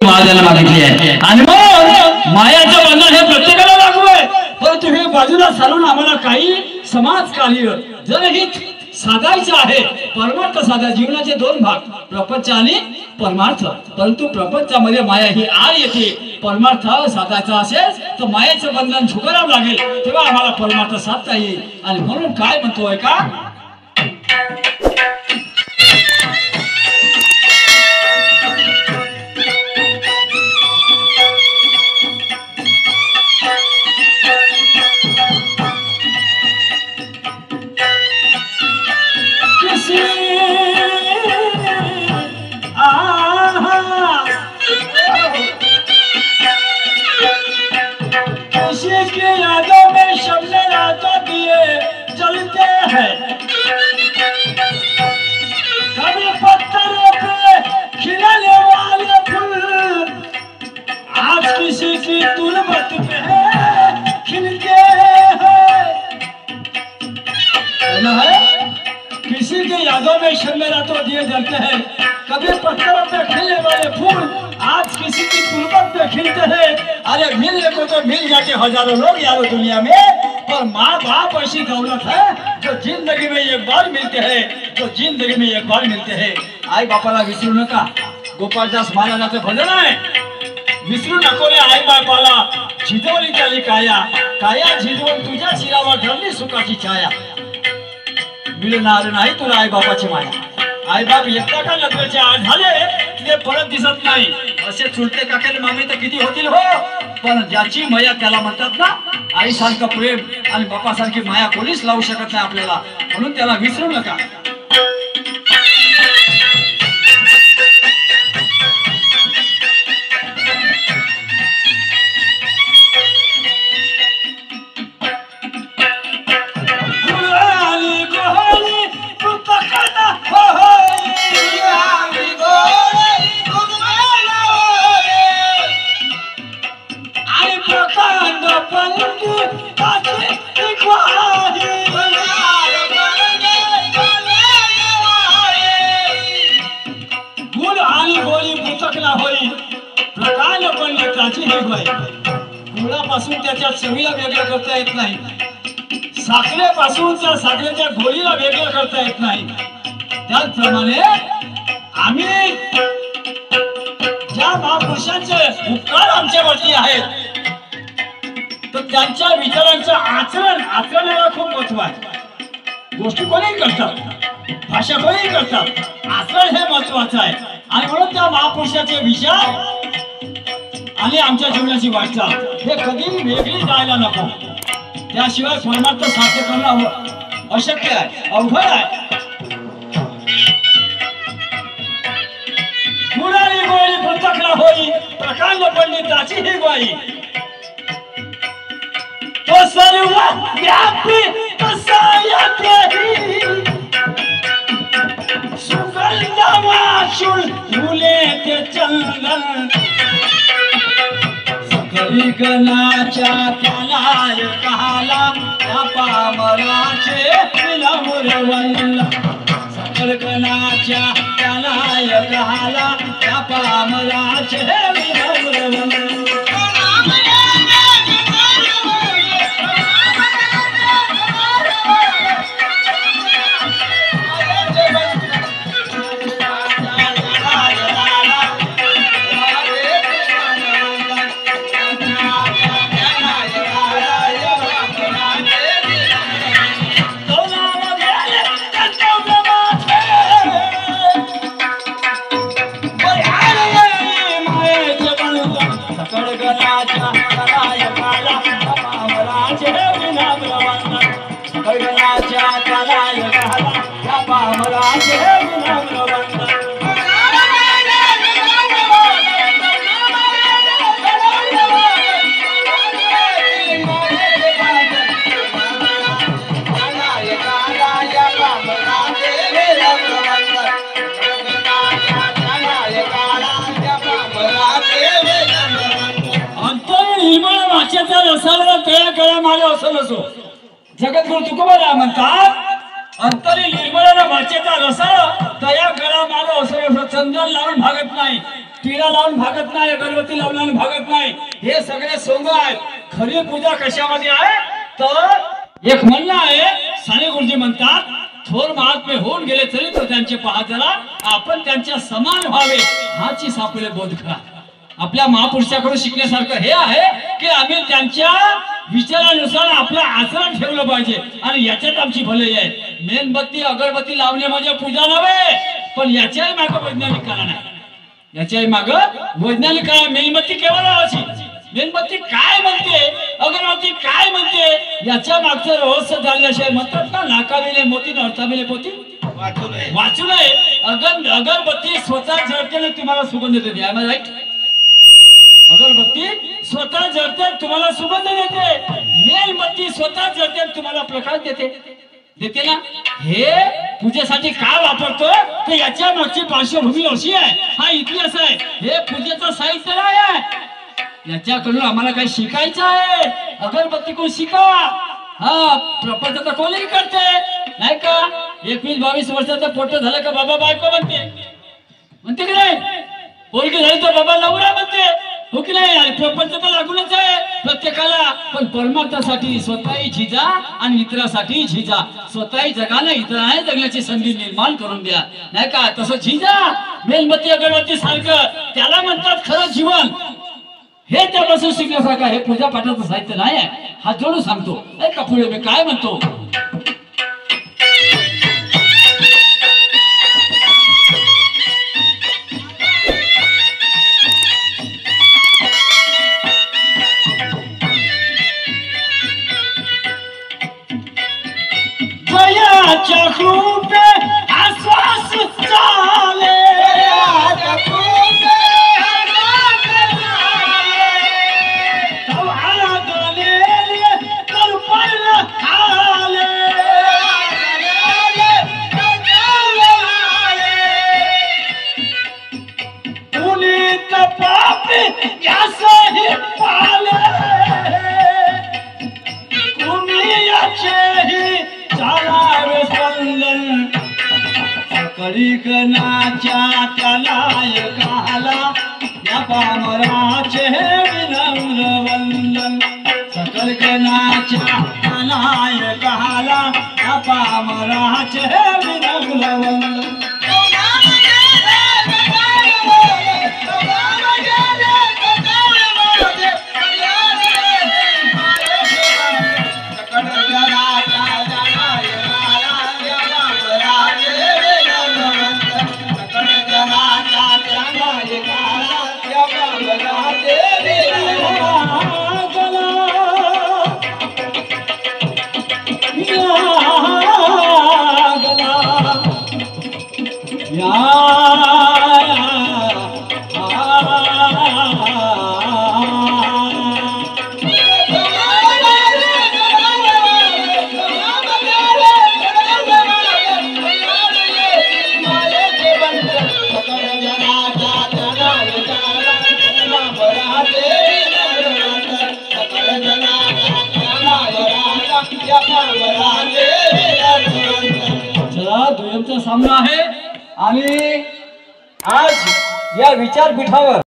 महाराजांना मागितली आहे आणि मग मायाचं बंधन हे प्रत्येकाला लागू आहे। परंतु हे बाजूला सारून आम्हाला काही समाज कार्य जनहित साधायचं आहे। परमार्थ साधा जीवनाचे दोन भाग प्रपंच आणि परमार्थ। परंतु प्रपंचामध्ये माया ही आड येते। परमार्थ साधायचा असेल तर मायाचं बंधन झुकारावं लागेल, तेव्हा आम्हाला परमार्थ साधता येईल। आणि म्हणून काय म्हणतोय का जलते हैं, कभी पत्थरों पे खिलने वाले फूल आज किसी की तुलबत पे खिलते हैं। अरे मिलने को तो मिल जाते हजारों लोग यारो दुनिया में, पर माँ बाप ऐसी दौलत है जो जिंदगी में एक बार मिलते हैं, जो जिंदगी में एक बार मिलते हैं। आई बापाला विसरू नका। गोपालदास महाराजांचं भजन आहे, विसरू नको रे आई बापाला, झिजवली त्याली काया, काया झिजवून तुझ्या शिरावर धरली सुखाची छाया। मिळणार नाही तुला आई बापाची माया। आई बाप एकदा का नजरेचे आड झाले ते परत दिसत नाही। असे चुलते काकाले मामे तर किती होतील हो, पण ज्याची माया त्याला म्हणतात ना। आई सारखं प्रेम आणि बापा सारखी माया कोणीच लावू शकत नाही आपल्याला, म्हणून त्याला विसरू नका। गुळापासून त्याच्या चवीला वेगळं करता येत नाही, साखरेपासून त्या साखरेच्या गोळीला वेगळं करता येत नाही। त्याचप्रमाणे आम्ही ज्या महापुरुषांचे उपकार आमच्यावरती आहेत तर त्यांच्या विचारांचं आचरणाला खूप महत्व आहे। गोष्टी कोणीही करतात, भाषा कोणीही करतात, आचरण हे महत्वाचं आहे। आणि म्हणून त्या महापुरुषाचे विचार आणि आमच्या जीवनाची वाटचाल हे कधीही वेगळी जायला नको, त्याशिवाय परमार्थ साध्य करणं अशक्य आहे, अवघड आहे। गुणाली गोळी पृथक न होई, प्रकांड पंडिताची ही ग्वाही। तो सर्व व्यापी तसा येतेही, सुगंध वाशुल फुले ते चंदन। गणाच्या त्याला कहाला त्या पामराचे विनम्र वंदन। सकळ गणाच्या त्याला कहाला त्या पामराचे विनम्र वंदन। जगद्गुरु तुकोबा म्हणतात अंतरी निर्मळ भाषेचा रस तया गळा मालो असं चंदन लावून भागत नाही। टिळा लावून भागत नाही, अगरबत्ती लावून भागत नाही, हे सगळे सोंग आहेत. खरी पूजा कशामध्ये आहे तर एक म्हणणं आहे. साने गुरुजी म्हणतात थोर महात्मे होऊन गेले तरी तो त्यांचे पाहताना आपण त्यांच्या समान व्हावे हाची सापळे बोध करा. आपल्या महापुरुषाकडून शिकण्यासारखं हे आहे की आम्ही त्यांच्या विचारानुसार आपलं आचरण ठेवलं पाहिजे आणि याच्यात आमची भलाई आहे. मेणबत्ती अगरबत्ती लावणे म्हणजे पूजा नव्हे, पण याच्याही मागं वैज्ञानिक कारण आहे. याच्याही मागं वैज्ञानिक कारण. मेणबत्ती केव्हा लावायची, मेणबत्ती काय म्हणते, अगरबत्ती काय म्हणते, याच्या मागचं रहस्य जाणल्याशिवाय म्हणतात ना नाकाविले मोती अर्थाविले पोती वाचू नये. अगरबत्ती स्वतः जळते तुम्हाला सुगंध देते. I right? अगरबत्ती स्वतः जळते तुम्हाला सुगंध देते. मेणबत्ती स्वतः जळते तुम्हाला प्रकाश देते ना. हे पूजेसाठी का वापरतो तर याच्या मागची पार्श्वभूमी अशी आहे, हा इतिहास आहे. हे पूजेचं साहित्य नाही आहे, याच्याकडून आम्हाला काही शिकायचं आहे. अगरबत्ती कोण शिका. हा प्रपंच तर कोणीही करते नाही का. 21-22 वर्षाचं पोट झालं का बाबा बायको म्हणते की नाही, पोरगी झाली तर बाबा नवरा म्हणते, हो की नाही. आणि प्रपंच तर लागूनच आहे प्रत्येकाला. पण परमार्थासाठी स्वतःही झिजा आणि इतरासाठी झिजा. स्वतःही जगाला इतरांना जगण्याची संधी निर्माण करून द्या नाही का. तसं झिजा मेणबत्ती अगरबत्ती सारखं त्याला म्हणतात खरं जीवन. हे त्यापासून शिकण्यासारखं हे पूजा पाठाचं साहित्य नाही आहे. हात जोडून सांगतो ऐका पुढे मी काय म्हणतो. जयाच्या कृपे आश्वास चाले, गणाच्या त्यालाय काला या पामराचे विनम्र वंदन. सकल गणाच्या त्यालाय काला या पामराचे विनम्र वंदन. दुय्यमचा सामना आहे आणि आज या विचारपीठावर